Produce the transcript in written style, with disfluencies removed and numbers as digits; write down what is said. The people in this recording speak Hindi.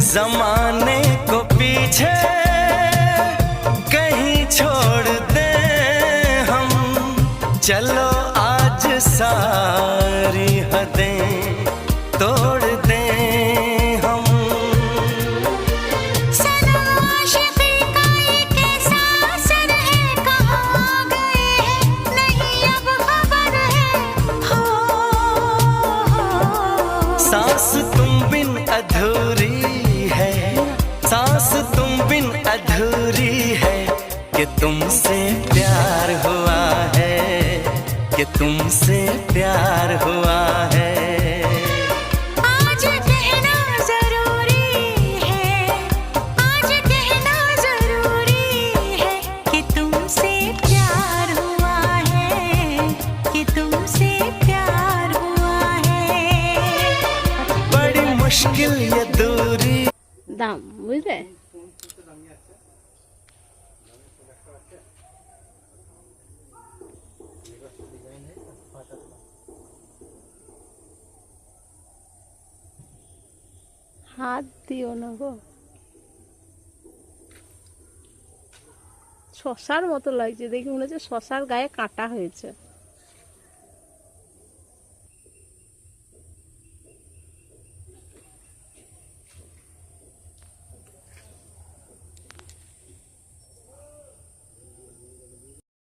जमाने को पीछे कहीं छोड़ दें हम, चलो आज सारी हदें तोड़ दें हम। सनम आशिक़ी का ये कैसा असर है, कहाँ गए हैं नहीं अब खबर है। हो सांस तुम बिन अधूरी है, सांस तुम बिन अधूरी है, कि तुमसे प्यार हुआ है, कि तुमसे प्यार हुआ है। आज कहना जरूरी है, आज कहना जरूरी है, कि तुमसे प्यार हुआ है, कि तुमसे प्यार हुआ है। बड़ी मुश्किल ये दूरी। দাম বুঝলে? হাত দিও না গো, শশার মতো লাগছে দেখি, মনে হচ্ছে শশার গায়ে কাঁটা হয়েছে।